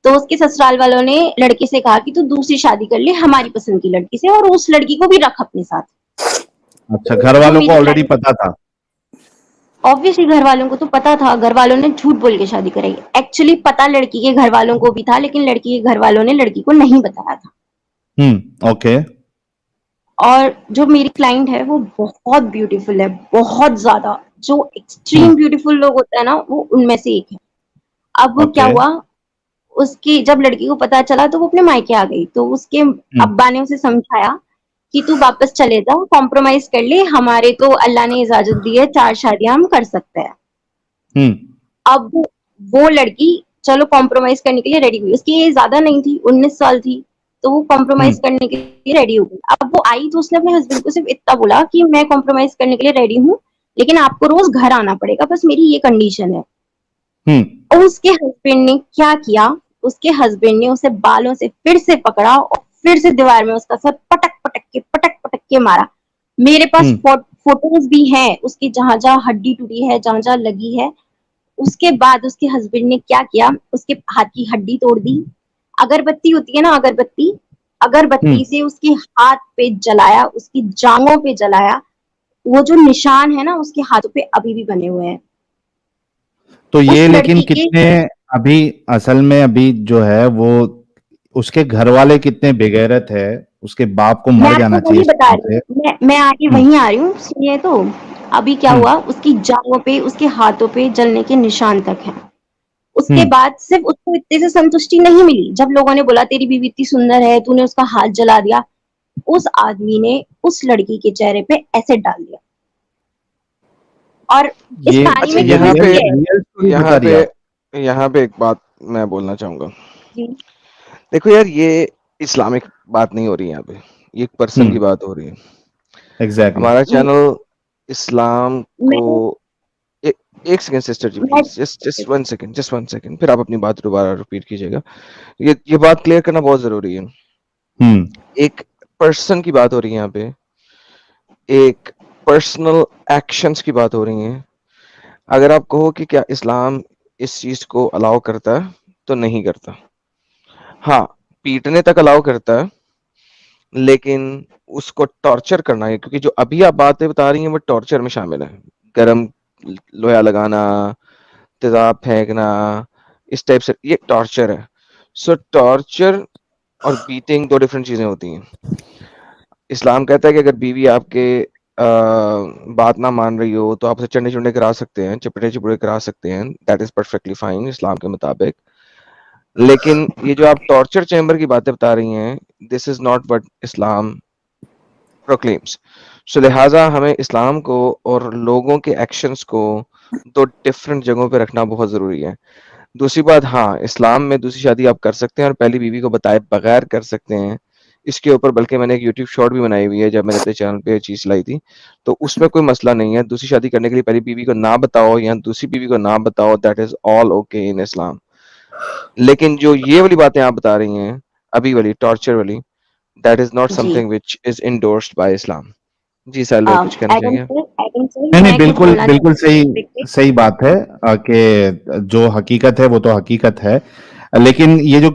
Speaker 3: तो उसके ससुराल वालों ने लड़के से कहा कि तू दूसरी शादी कर ले हमारी पसंद की लड़की से, और उस लड़की को भी रख अपने साथ।
Speaker 2: अच्छा,
Speaker 3: तो
Speaker 2: घर
Speaker 3: जो
Speaker 2: वालों को
Speaker 3: मेरी
Speaker 2: ऑलरेडी
Speaker 3: क्लाइंट,
Speaker 2: पता था?
Speaker 3: ऑब्वियसली घर वालों को तो पता था, घर वालों ने झूठ बोल के शादी कराई। एक्चुअली पता लड़की के घर वालों को भी था, लेकिन लड़की के घर वालों ने लड़की को नहीं बताया था।
Speaker 2: ओके।
Speaker 3: और जो मेरी क्लाइंट है वो बहुत ब्यूटीफुल है, बहुत ज्यादा। जो
Speaker 2: हम्म।
Speaker 3: एक्सट्रीम ब्यूटीफुल लोग होते हैं ना, वो उनमें से एक है। अब क्या
Speaker 2: ओके।
Speaker 3: हुआ, उसकी जब लड़की को पता चला तो वो अपने मायके आ गई। तो उसके
Speaker 2: हम्म।
Speaker 3: अब्बा ने उसे समझाया कि तू वापस चले जा, कॉम्प्रोमाइज कर ले, हमारे तो अल्लाह ने इजाजत दी है, 4 शादियां हम कर सकते हैं।
Speaker 2: हम्म।
Speaker 3: अब वो लड़की चलो कॉम्प्रोमाइज करने के लिए रेडी हुई। उसकी एज ज्यादा नहीं थी, 19 साल थी। तो वो कॉम्प्रोमाइज
Speaker 2: हम्म।
Speaker 3: करने के लिए रेडी हो गई। अब वो आई तो उसने अपने हस्बैंड को सिर्फ इतना बोला कि मैं कॉम्प्रोमाइज करने के लिए रेडी हूँ, लेकिन आपको रोज घर आना पड़ेगा, बस मेरी ये कंडीशन है।
Speaker 2: हम्म।
Speaker 3: और उसके हस्बैंड ने क्या किया, उसके हस्बैंड ने उसे बालों से फिर से पकड़ा और फिर से दीवार में उसका सर पटक पटक के मारा। मेरे पास
Speaker 2: हम्म।
Speaker 3: फोटोज भी हैं उसकी, जहां जहां हड्डी टूटी है, जहां जहां लगी है। उसके बाद उसके हस्बैंड ने क्या किया, उसके हाथ की हड्डी तोड़ दी। अगरबत्ती होती है ना, अगरबत्ती,
Speaker 2: हम्म।
Speaker 3: अगरबत्ती से उसके हाथ पे जलाया, उसकी जांघों पे जलाया। वो जो निशान है ना उसके हाथों पे अभी भी बने हुए हैं।
Speaker 2: तो
Speaker 3: उस
Speaker 2: ये लेकिन
Speaker 3: लड़की के,
Speaker 2: कितने अभी असल में अभी जो है वो उसके घर वाले कितने बेगैरत है, उसके बाप को
Speaker 3: मैं
Speaker 2: मर
Speaker 3: आपको
Speaker 2: जाना चाहिए
Speaker 3: वही
Speaker 2: इस
Speaker 3: बता
Speaker 2: काम
Speaker 3: रही
Speaker 2: से।
Speaker 3: हूँ, मैं आगे
Speaker 2: हम्म,
Speaker 3: वहीं आ रही हूँ, सुनिए तो। अभी क्या
Speaker 2: हम्म,
Speaker 3: हुआ, उसकी जांघों पे, उसके हाथों पे जलने के निशान तक हैं। उसके
Speaker 2: हम्म।
Speaker 3: बाद सिर्फ उसको इतने से संतुष्टि नहीं मिली, जब लोगों ने बोला तेरी बीवी इतनी सुंदर है, तूने उसका हाथ जला दिया, उस आदमी ने उस लड़की के चेहरे पे एसिड डाल दिया। और इस
Speaker 2: ये
Speaker 3: कहानी
Speaker 4: अच्छा,
Speaker 3: में
Speaker 2: ये
Speaker 3: क्योंकि
Speaker 4: यहाँ पे
Speaker 2: रियल
Speaker 3: है
Speaker 2: रियल स्टोरी
Speaker 4: यहाँ
Speaker 2: बता
Speaker 4: पे
Speaker 2: रही आप।
Speaker 4: यहाँ पे एक बात मैं बोलना चाहूंगा।
Speaker 3: जी,
Speaker 4: देखो यार, ये इस्लामिक बात नहीं हो रही यहाँ पे, ये एक पर्सन की बात हो रही है।
Speaker 2: एग्जैक्टली।
Speaker 4: हमारा चैनल इस्लाम को
Speaker 3: मैं
Speaker 4: ए, एक सेकंड सिस्टर जी,
Speaker 3: मैं
Speaker 4: प्लीज जस्ट वन सेकंड, फिर आप अपनी बात दोबारा रिपीट कीजिएगा। ये बात क्लियर करना बहुत जरूरी है।
Speaker 2: हम्म,
Speaker 4: एक पर्सन की बात हो रही है यहाँ पे, एक पर्सनल एक्शंस की बात हो रही है। अगर आप कहो कि क्या इस्लाम इस चीज को अलाउ करता है, तो नहीं करता। हाँ, पीटने तक अलाउ करता है, लेकिन उसको टॉर्चर करना है, क्योंकि जो अभी आप बातें बता रही हैं वो टॉर्चर में शामिल है। गरम लोहा लगाना, तेजाब फेंकना, इस टाइप से, ये टॉर्चर है। सो टॉर्चर और बीटिंग दो डिफरेंट चीजें होती हैं। इस्लाम कहता है कि अगर बीवी आपके बात ना मान रही हो तो आप उसे चंडे चुंडे करा सकते हैं, चपटे चुपड़े करा सकते हैं, दैट इज परफेक्टली फाइन इस्लाम के मुताबिक। लेकिन ये जो आप टॉर्चर चैम्बर की बातें बता रही हैं, this is not what Islam proclaims. So लिहाजा हमें इस्लाम को और लोगों के एक्शंस को दो डिफरेंट जगहों पे रखना बहुत जरूरी है। दूसरी बात, हाँ, इस्लाम में दूसरी शादी आप कर सकते हैं और पहली बीवी को बताए बगैर कर सकते हैं। इसके ऊपर बल्कि मैंने एक यूट्यूब शॉर्ट भी बनाई हुई है, जब मैंने अपने चैनल पे ये चीज लाई थी। तो उसमें कोई मसला नहीं है, दूसरी शादी करने के लिए पहली बीवी को ना बताओ या दूसरी बीवी को ना बताओ, that is all okay in Islam. लेकिन जो ये वाली बातें आप बता रही हैं, अभी वाली टॉर्चर वाली, दैट इज नॉट
Speaker 3: जी,
Speaker 4: something which is endorsed by Islam. जी साहिल भाई, कुछ कहना चाहेंगे?
Speaker 3: एडम सर,
Speaker 2: नहीं नहीं,
Speaker 3: मैं कुछ
Speaker 2: बिल्कुल
Speaker 3: बोलना
Speaker 2: बिल्कुल
Speaker 3: चाहती हूँ
Speaker 2: सही
Speaker 3: इस topic पे।
Speaker 2: सही बात है कि जो हकीकत है वो तो हकीकत है। लेकिन ये जो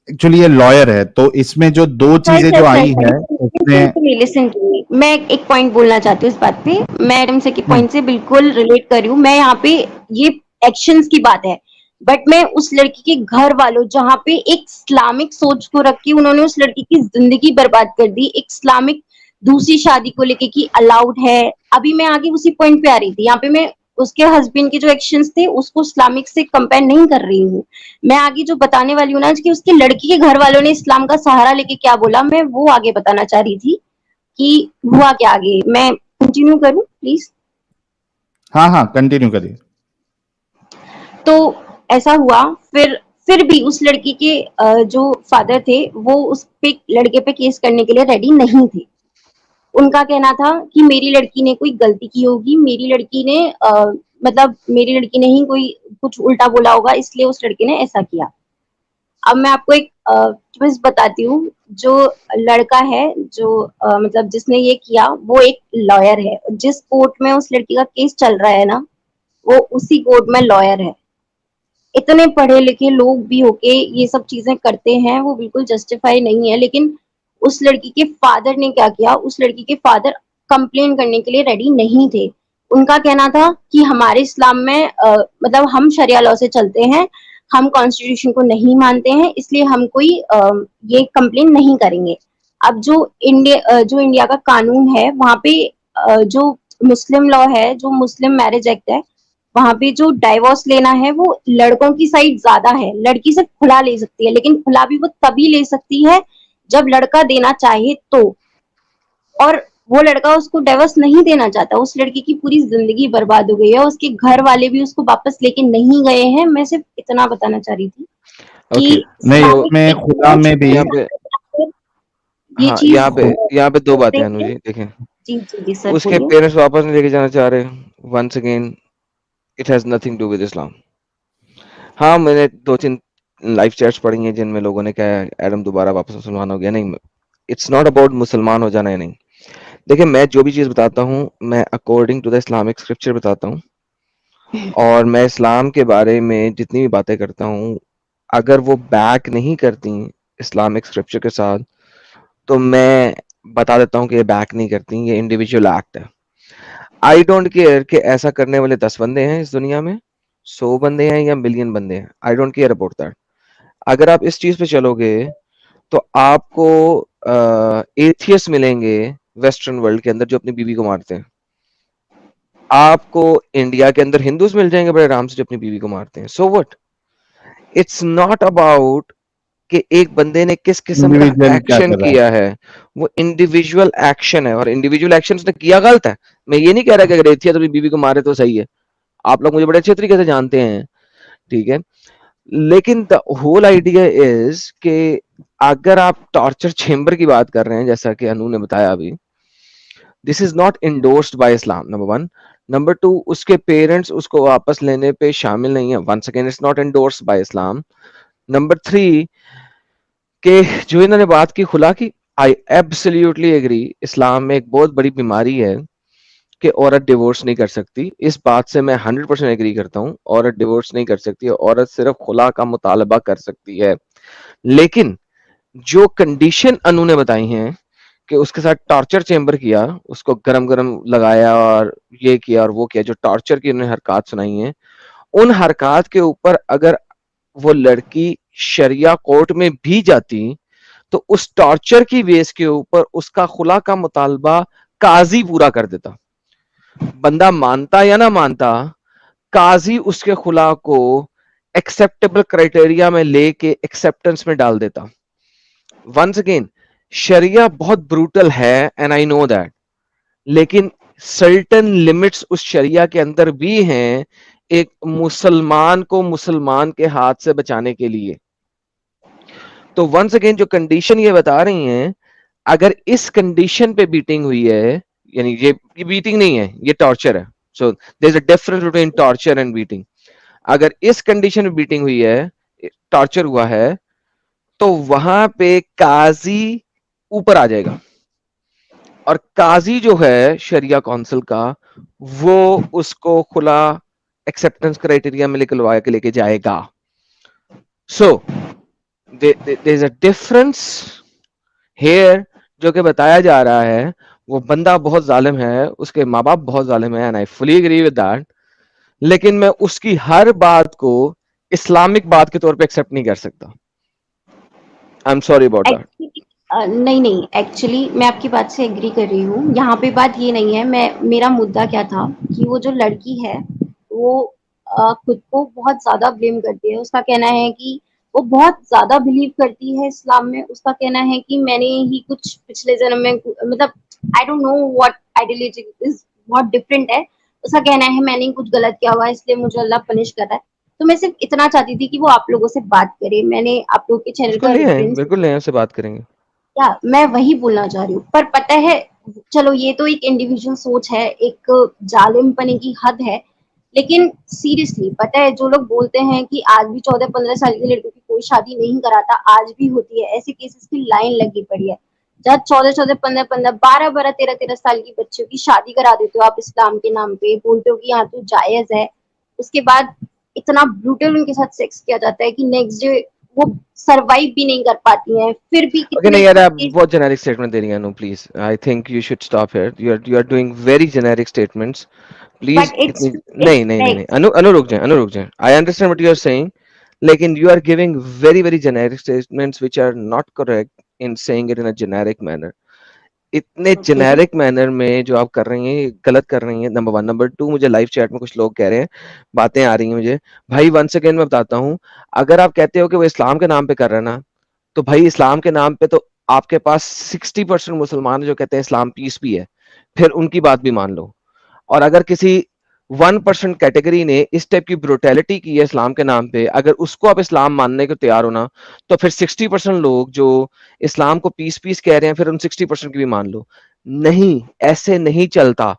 Speaker 2: एक्चुअली ये लॉयर है, तो इसमें जो दो
Speaker 3: सर
Speaker 2: चीजें
Speaker 3: सर
Speaker 2: जो
Speaker 3: सर
Speaker 2: आई
Speaker 3: सर
Speaker 2: है उसमें।
Speaker 3: लिसन टू मी, मैं एक पॉइंट बोलना चाहती हूँ इस बात पे। मैं एडम सर के
Speaker 2: हम्म,
Speaker 3: पॉइंट से बिल्कुल रिलेट कर रही हूँ। मैं यहाँ पे, ये एक्शंस की बात है, बट मैं उस लड़की के घर वालों, जहाँ पे एक इस्लामिक सोच को रख के उन्होंने उस लड़की की जिंदगी बर्बाद कर दी, एक इस्लामिक दूसरी शादी को लेके कि अलाउड है। अभी मैं आगे उसी पॉइंट पे आ रही थी, यहाँ पे मैं उसके हस्बैंड के जो एक्शंस थे उसको इस्लामिक से कंपेयर नहीं कर रही हूँ। मैं आगे जो बताने वाली हूँ ना, कि उसकी लड़की के घर वालों ने इस्लाम का सहारा लेके क्या बोला, मैं वो आगे बताना चाह रही थी कि हुआ क्या आगे। मैं कंटिन्यू करूं प्लीज?
Speaker 2: हाँ हाँ, कंटिन्यू करिए।
Speaker 3: तो ऐसा हुआ, फिर भी उस लड़की के जो फादर थे वो उस पे, लड़के पे केस करने के लिए रेडी नहीं थे। उनका कहना था कि मेरी लड़की ने कोई गलती की होगी, मेरी लड़की ने मतलब मेरी लड़की ने ही कोई कुछ उल्टा बोला होगा, इसलिए उस लड़के ने ऐसा किया। अब मैं आपको एक ट्विस्ट बताती हूँ। जो लड़का है, जो मतलब जिसने ये किया, वो एक लॉयर है। जिस कोर्ट में उस लड़की का केस चल रहा है ना, वो उसी कोर्ट में लॉयर है। इतने पढ़े लिखे लोग भी होके ये सब चीजें करते हैं, वो बिल्कुल जस्टिफाई नहीं है। लेकिन उस लड़की के फादर ने क्या किया, उस लड़की के फादर कंप्लेन करने के लिए रेडी नहीं थे। उनका कहना था कि हमारे इस्लाम में मतलब हम शरिया लॉ से चलते हैं, हम कॉन्स्टिट्यूशन को नहीं मानते हैं, इसलिए हम कोई ये कंप्लेन नहीं करेंगे। अब जो इंडिया का कानून है, वहां पे जो मुस्लिम लॉ है, जो मुस्लिम मैरिज एक्ट है, वहां पे जो डाइवोर्स लेना है वो लड़कों की साइड ज्यादा है। लड़की सिर्फ खुला ले सकती है, लेकिन खुला भी वो तभी ले सकती है जब लड़का देना चाहे तो। और वो लड़का उसको डाइवोर्स नहीं देना चाहता। उस लड़की की पूरी जिंदगी बर्बाद हो गई है, उसके घर वाले भी उसको वापस लेके नहीं गए हैं। मैं सिर्फ इतना बताना चाह रही थी कि
Speaker 4: ओके,
Speaker 2: नहीं,
Speaker 4: तो
Speaker 3: इस्लामिक
Speaker 2: उसमें
Speaker 3: एक
Speaker 2: खुदा
Speaker 3: सोच
Speaker 2: में भी।
Speaker 4: यहाँ पे,
Speaker 3: ये
Speaker 4: हाँ,
Speaker 3: चीज
Speaker 4: यहाँ पे दो
Speaker 3: करते
Speaker 4: बातें हैं
Speaker 3: हैं।
Speaker 4: जी, देखें।
Speaker 3: जी जी जी सर,
Speaker 4: उसके
Speaker 3: बोलिए।
Speaker 4: पेरेंट्स वापस नहीं लेके जाना चाह रहे, once again it has nothing to do with Islam. हाँ, मैंने 2-3 लाइव चैट्स पढ़ी हैं जिनमें लोगों ने कहा है एडम दोबारा वापस मुसलमान हो गया। नहीं, इट्स नॉट अबाउट मुसलमान हो जाना या नहीं। देखिए, मैं जो भी चीज़ बताता हूँ, मैं according to the Islamic scripture बताता हूँ, और मैं इस्लाम के बारे में जितनी भी बातें करता हूँ, अगर वो बैक नहीं करती इस्लामिक स्क्रिप्चर के साथ, तो मैं बता देता हूँ कि ये बैक नहीं करती, ये इंडिविजुअल एक्ट है। आई डोंट केयर कि ऐसा करने वाले 10 बंदे हैं इस दुनिया में, 100 बंदे हैं या मिलियन बंदे हैं, I don't care about that. अगर आप इस चीज पे चलोगे तो आपको एथियस्ट मिलेंगे वेस्टर्न वर्ल्ड के अंदर जो अपनी बीवी को मारते हैं। आपको इंडिया के अंदर हिंदूज मिल जाएंगे बड़े आराम से जो अपनी बीवी को मारते हैं। So what, it's not about कि एक बंदे ने किस किस्म का
Speaker 2: इंडिविजुअल क्या
Speaker 4: एक्शन
Speaker 2: कर रहा है।
Speaker 4: किया है, वो इंडिविजुअल एक्शन है, और इंडिविजुअल एक्शन उसने किया गलत है। मैं ये नहीं कह रहा कि अगर एथियस्ट अपनी बीवी को मारे तो सही है, आप लोग मुझे बड़े अच्छे तरीके से जानते हैं, ठीक है। लेकिन द होल आइडिया इज कि अगर आप टॉर्चर चेम्बर की बात कर रहे हैं, जैसा कि अनु ने बताया अभी, this is not endorsed by Islam, number one. Number two, उसके पेरेंट्स उसको वापस लेने पे शामिल नहीं है, once again it's not endorsed by Islam. Number three, के जो इन्होंने बात की खुला की, आई एब्सोल्युटली एग्री, इस्लाम में एक बहुत बड़ी बीमारी है कि औरत डिवोर्स नहीं कर सकती। इस बात से मैं 100% एग्री करता हूँ, औरत डिवोर्स नहीं कर सकती, औरत सिर्फ खुला का मुतालबा कर सकती है। लेकिन जो कंडीशन अनु ने बताई हैं कि उसके साथ टॉर्चर चेम्बर किया, उसको गरम गरम लगाया और ये किया और वो किया, जो टॉर्चर की उन्होंने हरकत सुनाई है, उन हरकत के ऊपर अगर वो लड़की शरिया कोर्ट में भी जाती तो उस टॉर्चर की बेस के ऊपर उसका खुला का मुतालबा काजी पूरा कर देता। बंदा मानता या ना मानता, काजी उसके खुला को एक्सेप्टेबल क्राइटेरिया में लेके एक्सेप्टेंस में डाल देता। वंस अगेन, शरिया बहुत ब्रूटल है एंड आई नो दैट, लेकिन सर्टेन लिमिट्स उस शरिया के अंदर भी हैं एक मुसलमान को मुसलमान के हाथ से बचाने के लिए। तो वंस अगेन जो कंडीशन ये बता रही हैं, अगर इस कंडीशन पे बीटिंग हुई है, यानी ये बीटिंग नहीं है, ये टॉर्चर है। So there is a difference between torture and beating. अगर इस कंडीशन में बीटिंग हुई है, टॉर्चर हुआ है, तो वहां पे काजी ऊपर आ जाएगा, और काजी जो है शरिया काउंसिल का, वो उसको खुला एक्सेप्टेंस क्राइटेरिया में लेके जाएगा। So there is a difference here, जो कि बताया जा रहा है। वो बंदा बहुत जालिम है, उसके माँ बाप बहुत जालिम है, and I fully agree with that, लेकिन मैं उसकी हर बात को इस्लामिक बात के तौर पे एक्सेप्ट नहीं कर सकता। I am sorry about that.
Speaker 3: Actually नहीं नहीं, एक्चुअली मैं आपकी बात से एग्री कर रही हूँ। यहाँ पे बात ये नहीं है, मेरा मुद्दा क्या था कि वो जो लड़की है वो खुद को बहुत ज्यादा ब्लेम करती है। उसका कहना है कि वो बहुत ज्यादा बिलीव करती है इस्लाम में। उसका कहना है कि मैंने ही कुछ पिछले जन्म में, मतलब I don't know what ideology is, बहुत डिफरेंट है। उसका कहना है मैंने ही कुछ गलत किया हुआ है इसलिए मुझे अल्लाह पनिश कर रहा है। तो मैं सिर्फ इतना चाहती थी कि वो आप लोगों से बात करे। मैंने आप लोगों के चैनल
Speaker 4: उसको
Speaker 3: का
Speaker 4: ले आए,
Speaker 3: रेफरेंस,
Speaker 4: बिल्कुल ले आए, उससे बात करेंगे।
Speaker 3: या मैं वही बोलना चाह रही हूँ। पर पता है, चलो ये तो एक इंडिविजुअल सोच है, एक जालिमपने की हद है, लेकिन सीरियसली पता है जो लोग बोलते हैं कि आज भी 14-15 साल की लड़कियों की कोई शादी नहीं कराता, आज भी होती है ऐसे केसेस की लाइन लगी पड़ी है। जहाँ 14-14, 15-15, 12-12, 13-13 साल की बच्चों की शादी करा देते हो आप इस्लाम के नाम पे, बोलते हो कि यहाँ तो जायज है। उसके बाद इतना ब्रूटल उनके साथ सेक्स किया जाता है कि नेक्स्ट डे वो सरवाइव भी नहीं कर पाती हैं। फिर भी
Speaker 4: ओके,
Speaker 3: कितने
Speaker 4: नहीं यार, आप
Speaker 3: कितने
Speaker 4: बहुत जेनेरिक स्टेटमेंट दे रही हैं। No please, I think you should stop here. You are doing very generic statements, please.
Speaker 3: But
Speaker 4: इतनी
Speaker 3: इट्स
Speaker 4: नहीं नहीं नहीं नहीं,
Speaker 3: फैक्ट।
Speaker 4: अनु अनु रुक जाए, अनु रुक जाए। I understand what you are saying, लेकिन you are giving very very generic statements which are not correct in saying it in a generic manner. इतने
Speaker 3: ओके,
Speaker 4: जेनेरिक मैनर में जो आप कर रही हैं, गलत कर रही हैं, नंबर वन। नंबर टू, मुझे लाइव चैट में कुछ लोग कह रहे हैं, बातें आ रही हैं मुझे, भाई वंस अगेन मैं बताता हूँ, अगर आप कहते हो कि वो इस्लाम के नाम पे कर रहे हैं ना, तो भाई इस्लाम के नाम पे तो आपके पास 60% मुसलमान जो कहते हैं इस्लाम पीस भी है, फिर उनकी बात भी मान लो। और अगर किसी 1% कैटेगरी ने इस टाइप की ब्रुटैलिटी की है इस्लाम के नाम पे, अगर उसको आप इस्लाम मानने को तैयार हो ना, तो फिर 60% लोग जो इस्लाम को पीस पीस कह रहे हैं, फिर उन 60% की भी मान लो। नहीं, ऐसे नहीं चलता।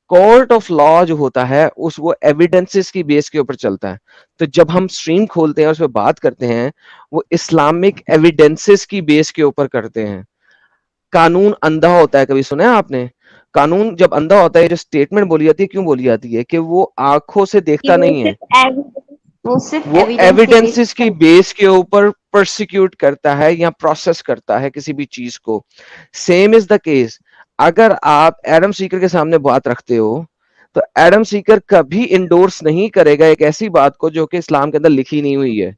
Speaker 4: कोर्ट ऑफ लॉ जो होता है उस वो एविडेंसेस की बेस के ऊपर चलता है। तो जब हम स्ट्रीम खोलते हैं और उस पर बात करते हैं, वो इस्लामिक एविडेंसेस की बेस के ऊपर करते हैं। कानून अंधा होता है, कभी सुना है आपने? कानून जब अंधा होता है, जो स्टेटमेंट बोली जाती है, क्यों बोली जाती है? कि वो आंखों से
Speaker 3: कि
Speaker 4: देखता नहीं है,
Speaker 3: वो सिर्फ
Speaker 4: वो
Speaker 3: एविडेंस के बेस
Speaker 4: एविडेंसेस की
Speaker 3: पर।
Speaker 4: बेस के ऊपर प्रोसिक्यूट करता है या प्रोसेस करता है किसी भी चीज को। सेम इज द केस, अगर आप एडम सीकर के सामने बात रखते हो, तो एडम सीकर कभी इंडोर्स नहीं करेगा एक ऐसी बात को जो कि इस्लाम के अंदर लिखी नहीं हुई है।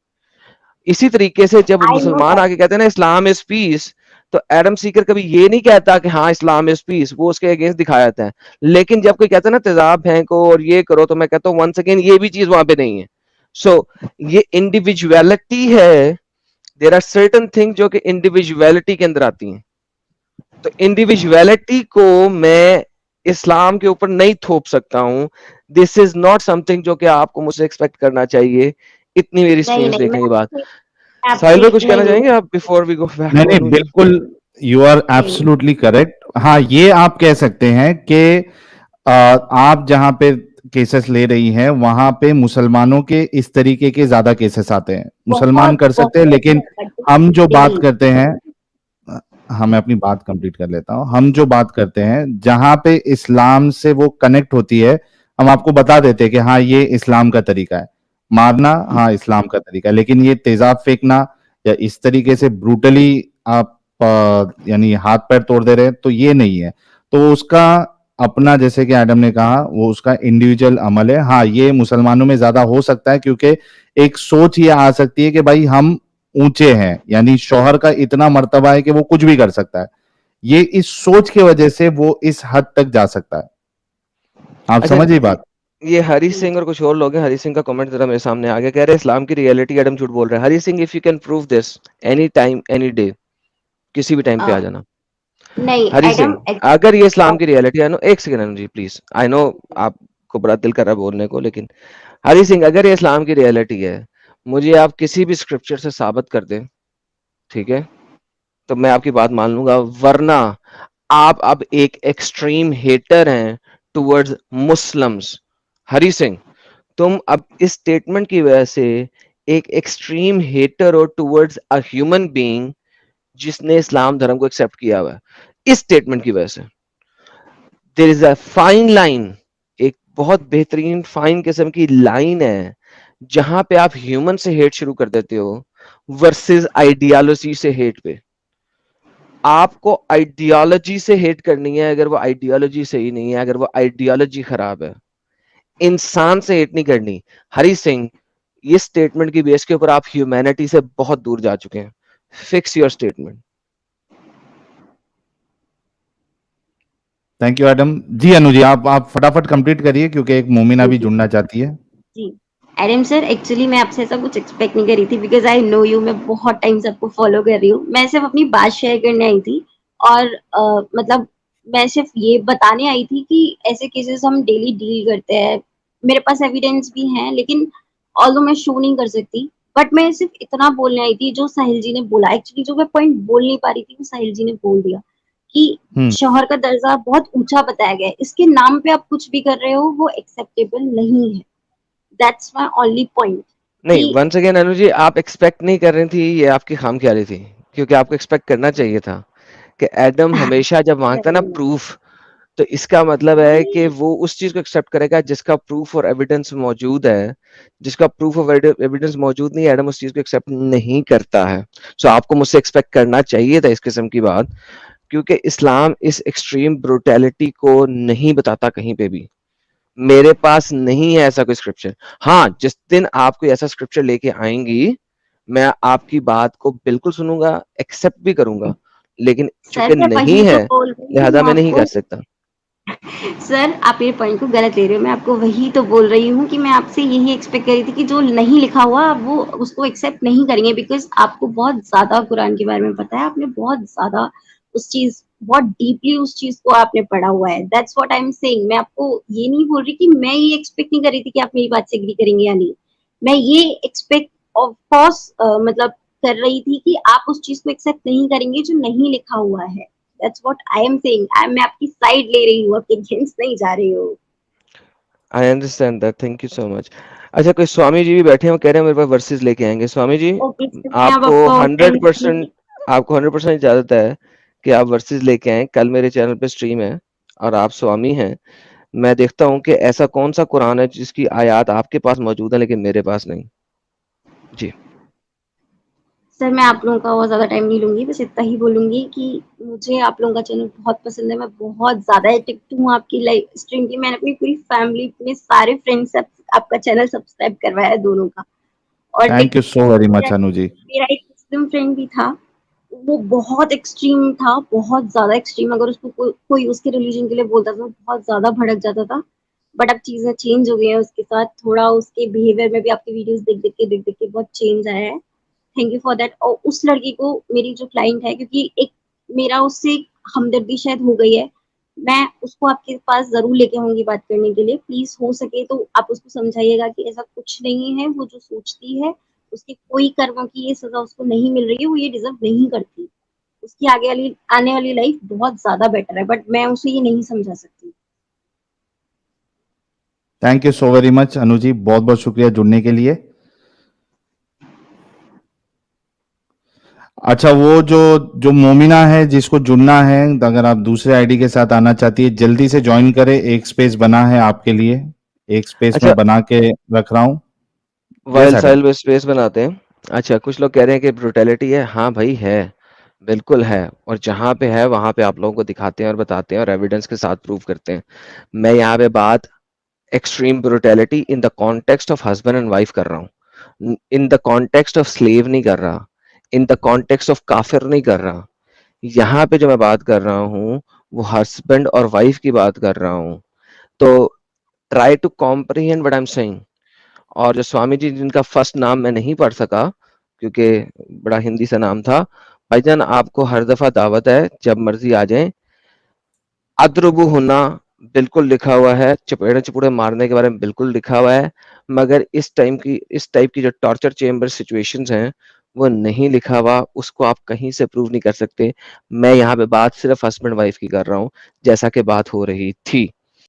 Speaker 4: इसी तरीके से जब
Speaker 3: आई नो
Speaker 4: मुसलमान
Speaker 3: दैट।
Speaker 4: आके कहते हैं ना इस्लाम इज पीस, तो एडम सीकर कभी ये नहीं कहता कि हाँ इस्लाम इज पीस, वो उसके अगेंस्ट दिखाया जाता है। लेकिन जब कोई कहता है ना तेजाब फेंको और ये करो, तो मैं कहता हूँ वंस अगेन ये भी चीज वहां पे नहीं है। सो ये इंडिविजुअलिटी है, देयर आर सर्टेन थिंग जो कि इंडिविजुअलिटी के अंदर आती हैं। तो इंडिविजुअलिटी को मैं इस्लाम के ऊपर नहीं थोप सकता हूं। दिस इज नॉट समथिंग जो कि आपको मुझसे एक्सपेक्ट करना चाहिए। इतनी मेरी
Speaker 3: नहीं
Speaker 4: स्ट्रीम्स
Speaker 3: नहीं, मैं
Speaker 4: देखने के बाद। साहिल
Speaker 3: आपसे
Speaker 4: भाई कुछ
Speaker 3: नहीं
Speaker 4: कहना
Speaker 3: नहीं
Speaker 4: चाहेंगे आप बिफोर वी गो बैक
Speaker 2: नहीं
Speaker 4: टू
Speaker 2: नहीं,
Speaker 4: अनुज?
Speaker 2: बिल्कुल, यू आर
Speaker 3: नहीं।
Speaker 2: Absolutely correct. हाँ, ये आप कह सकते हैं कि आप जहां पे केसेस ले रही हैं वहां पे मुसलमानों के इस तरीके के ज्यादा केसेस आते हैं, मुसलमान
Speaker 3: बहुत
Speaker 2: कर सकते हैं,
Speaker 3: बहुत
Speaker 2: लेकिन
Speaker 3: ज्यादा
Speaker 2: हम जो बात
Speaker 3: डेली।
Speaker 2: करते हैं, मैं अपनी बात कंप्लीट कर लेता हूं। हम जो बात करते हैं जहां पे इस्लाम से वो कनेक्ट होती है, हम आपको बता देते हैं कि हाँ ये इस्लाम का तरीका है, मारना हाँ इस्लाम का तरीका है, लेकिन ये तेजाब फेंकना या इस तरीके से ब्रूटली आप यानी हाथ पैर तोड़ दे रहे हैं, तो ये नहीं है। तो उसका अपना, जैसे कि एडम ने कहा, वो उसका इंडिविजुअल अमल है। हाँ, ये मुसलमानों में ज्यादा हो सकता है क्योंकि एक सोच ये आ सकती है कि भाई हम ऊंचे हैं, यानी शौहर का इतना मर्तबा है कि वो कुछ भी कर सकता है। ये इस सोच की वजह से वो इस हद तक जा सकता है। आप
Speaker 4: अच्छा,
Speaker 2: समझिए बात।
Speaker 4: ये हरी सिंह और कुछ और लोग हैं। हरी सिंह का कमेंट जरा मेरे सामने आ गया, कह रहे हैं इस्लाम की रियलिटी एडम झूठ बोल रहा है। Hari Singh, if you can prove this any time any day, किसी भी टाइम पे आ जाना।
Speaker 3: नहीं
Speaker 4: हरी
Speaker 3: एडम,
Speaker 4: सिंह, अगर ये इस्लाम की रियलिटी, आई नो, एक second Anuj ji please, I know आपको बड़ा दिल कर रहा है बोलने को, लेकिन हरी सिंह अगर ये इस्लाम की रियलिटी है, मुझे आप किसी भी स्क्रिप्चर से साबित कर दें, ठीक है, तो मैं आपकी बात मान लूंगा। वरना आप अब एक एक्सट्रीम हेटर हैं टुवर्ड्स मुस्लिम्स। हरी सिंह, तुम अब इस स्टेटमेंट की वजह से एक एक्सट्रीम हेटर और टुवर्ड्स अ ह्यूमन बीइंग जिसने इस्लाम धर्म को एक्सेप्ट किया हुआ है, इस स्टेटमेंट की वजह से। There is a fine line, एक बहुत बेहतरीन फाइन किस्म की लाइन है जहां पे आप ह्यूमन से हेट शुरू कर देते हो वर्सेस आइडियोलॉजी से हेट पे। आपको आइडियोलॉजी से हेट करनी है अगर वो आइडियोलॉजी सही नहीं है, अगर वो आइडियोलॉजी खराब है। इंसान से हेट नहीं करनी। हरी सिंह, ये स्टेटमेंट की बेस के ऊपर आप ह्यूमैनिटी से बहुत दूर जा चुके हैं। Fix your statement.
Speaker 2: Thank you Adam ji. Anuji, आप फटाफट कंप्लीट करिए क्योंकि एक मोमिना भी
Speaker 3: जी
Speaker 2: जुड़ना चाहती है।
Speaker 3: जी। एडम सर, एक्चुअली मैं आपसे ऐसा कुछ एक्सपेक्ट नहीं कर रही थी, बिकॉज आई नो यू, मैं बहुत टाइम से आपको फॉलो कर रही हूँ। मैं सिर्फ अपनी बात शेयर करने आई थी, और मतलब मैं सिर्फ ये बताने आई थी कि ऐसे केसेस हम डेली डील करते हैं। मेरे पास एविडेंस भी हैं, लेकिन ऑल्दो मैं शो नहीं कर सकती। बट मैं सिर्फ इतना बोलने आई थी जो साहिल जी ने बोला। एक्चुअली जो मैं पॉइंट बोल नहीं पा रही थी वो साहिल जी ने बोल दिया कि
Speaker 2: हम्म।
Speaker 3: शौहर का दर्जा बहुत ऊंचा बताया गया है, इसके नाम पे आप कुछ भी कर रहे हो वो एक्सेप्टेबल नहीं है। दैट्स माय ओनली पॉइंट
Speaker 4: नहीं,
Speaker 3: कि
Speaker 4: वंस अगेन अनु जी, आप एक्सपेक्ट नहीं कर रही थी, ये आपकी खामख्याली थी, क्योंकि आपको एक्सपेक्ट करना चाहिए था कि एडम हमेशा जब मांगता ना प्रूफ, तो इसका मतलब है कि वो उस चीज को एक्सेप्ट करेगा जिसका प्रूफ और एविडेंस मौजूद है। जिसका प्रूफ और एविडेंस मौजूद नहीं है, एडम उस चीज को एक्सेप्ट नहीं करता है। सो आपको मुझसे एक्सपेक्ट करना चाहिए था इस किस्म की बात, क्योंकि इस्लाम इस एक्सट्रीम ब्रुटैलिटी को नहीं बताता कहीं पे भी। मेरे पास नहीं है ऐसा कोई स्क्रिप्चर। हाँ, जिस दिन आप कोई ऐसा स्क्रिप्चर लेके आएंगी, मैं आपकी बात को बिल्कुल सुनूंगा, एक्सेप्ट भी करूंगा, लेकिन
Speaker 3: सर
Speaker 4: चूंकि
Speaker 3: मैं
Speaker 4: नहीं
Speaker 3: वही तो
Speaker 4: है,
Speaker 3: बोल रही
Speaker 4: लिहाजा
Speaker 3: हूँ
Speaker 4: मैं नहीं
Speaker 3: आपको।
Speaker 4: कर सकता।
Speaker 3: सर आप ये पॉइंट को गलत ले रहे हो। मैं आपको वही तो बोल रही हूँ कि मैं आपसे यही एक्सपेक्ट कर रही थी कि जो नहीं लिखा हुआ वो उसको एक्सेप्ट नहीं करेंगे, बिकॉज आपको बहुत ज्यादा कुरान के बारे में पता है। आपने बहुत ज्यादा उस चीज, बहुत डीपली उस चीज को आपने पढ़ा हुआ है। That's what I am saying. मैं आपको ये नहीं बोल रही कि मैं ये एक्सपेक्ट नहीं कर रही थी कि आप मेरी बात से एग्री करेंगे या नहीं। मैं ये एक्सपेक्ट ऑफ कोर्स मतलब कर रही थी कि आप उस चीज को एक्सेप्ट नहीं करेंगे जो नहीं लिखा हुआ है। That's what I am saying. मैं आपकी साइड ले रही हूँ, आपके अगेंस्ट नहीं जा रही हूँ।
Speaker 4: I understand that, thank you so much. अच्छा, कोई स्वामी जी भी बैठे हैं, वो कह रहे हैं मेरे पास वर्सेस लेके आएंगे। स्वामी जी,
Speaker 3: ओके सर, मैं अब
Speaker 4: आपको
Speaker 3: आपको टाइम
Speaker 4: 100% आपको 100% इजाजत है कि आप वर्सेस लेके आए। कल मेरे चैनल पे स्ट्रीम है और आप स्वामी हैं। मैं देखता हूँ कि ऐसा कौन सा कुरान है जिसकी आयत आपके पास मौजूद है लेकिन मेरे पास नहीं। जी।
Speaker 3: सर मैं आप लोगों का बहुत ज़्यादा टाइम नहीं लूँगी, बस इतना ही बोलूँगी कि मुझे आप लोगों का चैनल बहुत पसंद है, मैं बहुत ज़्यादा एडिक्ट हूँ आपकी लाइव स्ट्रीम की। मैंने अपनी पूरी फैमिली, अपने सारे फ्रेंड्स से आपका चैनल सब्सक्राइब करवाया है दोनों का। और
Speaker 2: thank you so very much Anu ji.
Speaker 3: मेरा एक मुस्लिम फ्रेंड भी था, वो बहुत एक्सट्रीम था, बहुत ज़्यादा एक्सट्रीम। अगर उसको कोई उसके रिलीजन के लिए बोलता था, बहुत ज़्यादा भड़क जाता था। बट अब चीज़ें चेंज हो गई हैं उसके साथ, थोड़ा उसके बिहेवियर में भी आपकी वीडियोज़ देख-देख के बहुत चेंज आया है। Thank you for that. और उस लड़की को, मेरी जो क्लाइंट है, क्योंकि एक मेरा उससे हमदर्दी शायद हो गई है, मैं उसको आपके पास ज़रूर लेके आऊँगी बात करने के लिए। प्लीज़ हो सके तो आप उसको समझाइएगा कि ऐसा कुछ नहीं है, वो जो सोचती है, उसके कोई कर्मों की ये सज़ा उसको नहीं मिल रही है, वो ये डिज़र्व नहीं करती। उसकी आने वाली लाइफ बहुत ज़्यादा बेटर है, बट मैं उसे ये नहीं समझा सकती।
Speaker 2: Thank you so very much Anu ji, बहुत बहुत शुक्रिया जुड़ने के लिए। अच्छा, वो जो मोमिना है जिसको जुड़ना है, अगर आप दूसरे आईडी के साथ आना चाहती है, जल्दी से ज्वाइन करें, एक स्पेस बना है आपके लिए, एक स्पेस
Speaker 4: अच्छा,
Speaker 2: में बना के रख रहा हूँ।
Speaker 4: वाइल
Speaker 2: यस
Speaker 4: साइल में स्पेस बनाते हैं। अच्छा, कुछ लोग कह रहे हैं कि ब्रूटैलिटी है। हाँ भाई है, बिल्कुल है, और जहाँ पे है वहाँ पे आप लोगों को दिखाते हैं और बताते हैं और एविडेंस के साथ प्रूव करते हैं। मैं यहाँ पे बात extreme brutality in the context of husband and wife कर रहा हूँ, in the context of slave नहीं कर रहा, इन द कॉन्टेक्स्ट ऑफ काफिर नहीं कर रहा। यहाँ पे जो मैं बात कर रहा हूँ वो हस्बैंड और वाइफ की बात कर रहा हूँ। तो try to comprehend what I am saying. और जो स्वामी जी जिनका फर्स्ट नाम मैं नहीं पढ़ सका क्योंकि बड़ा हिंदी सा नाम था, भाईजान आपको हर दफा दावत है, जब मर्जी आ जाएं। अद्रुबु होना बिल्कुल लिखा हुआ है, चपेड़े चपूड़े मारने के बारे में बिल्कुल लिखा हुआ है, मगर इस टाइप की जो टॉर्चर चेम्बर सिचुएशंस हैं वो नहीं लिखा हुआ, उसको आप कहीं से प्रूव नहीं कर सकते। मैं यहाँ पे बात सिर्फ हस्बैंड वाइफ की कर रहा हूँ, जैसा कि बात हो रही थी।